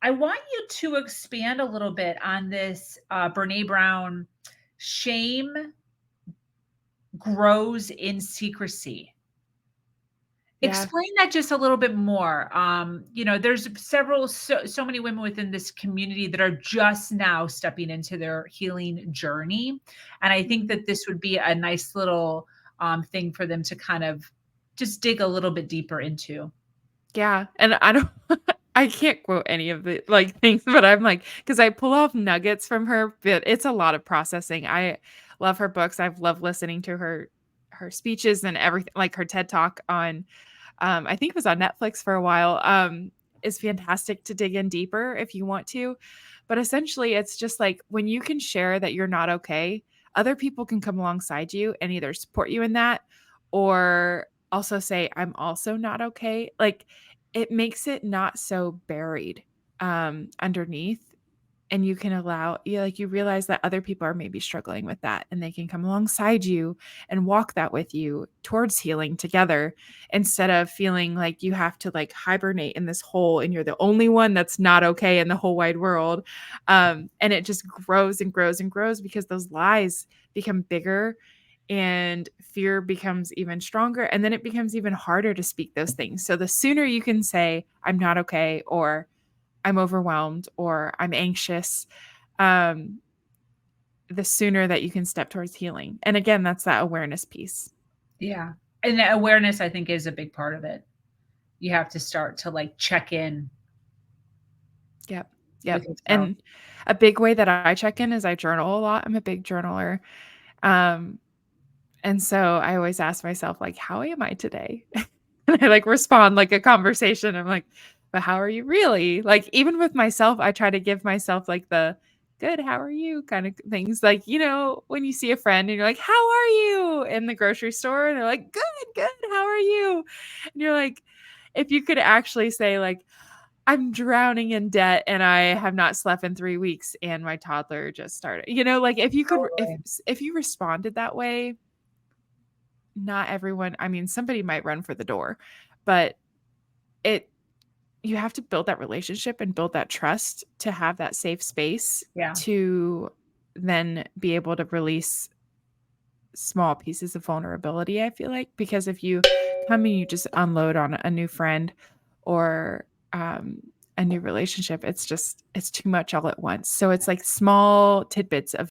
I want you to expand a little bit on this, Brene Brown, shame grows in secrecy. Yeah. Explain that just a little bit more. There's so many women within this community that are just now stepping into their healing journey, and I think Mhm. that this would be a nice little, thing for them to kind of just dig a little bit deeper into. Yeah, and I don't I can't quote any of the, like, things, but I'm like, because I pull off nuggets from her, but it's a lot of processing. I love her books. I've loved listening to her speeches and everything, like her TED Talk on, I think it was on Netflix for a while, is fantastic to dig in deeper if you want to. But essentially, it's just like when you can share that you're not okay, other people can come alongside you and either support you in that or also say, "I'm also not okay." Like, it makes it not so buried, underneath, and you can allow you realize that other people are maybe struggling with that, and they can come alongside you and walk that with you towards healing together instead of feeling like you have to, like, hibernate in this hole and you're the only one that's not okay in the whole wide world, and it just grows and grows and grows because those lies become bigger and fear becomes even stronger, and then it becomes even harder to speak those things. So the sooner you can say, "I'm not okay," or "I'm overwhelmed," or "I'm anxious," um, the sooner that you can step towards healing. And again, that's that awareness piece. Yeah, and the awareness, I think, is a big part of it. You have to start to, like, check in Yep. with Yep. yourself. And a big way that I check in is I journal a lot. I'm a big journaler. Um, and so I always ask myself, like, how am I today? And I like respond like a conversation. I'm like, but how are you really? Like, even with myself, I try to give myself like the good, how are you kind of things. Like, when you see a friend and you're like, how are you in the grocery store? And they're like, good, good, how are you? And you're like, if you could actually say, like, I'm drowning in debt and I have not slept in 3 weeks and my toddler just started. Like if you could Totally. if you responded that way, not everyone, I mean, somebody might run for the door, but it you have to build that relationship and build that trust to have that safe space Yeah. to then be able to release small pieces of vulnerability, I feel like, because if you come and you just unload on a new friend or a new relationship, it's too much all at once. So it's like small tidbits of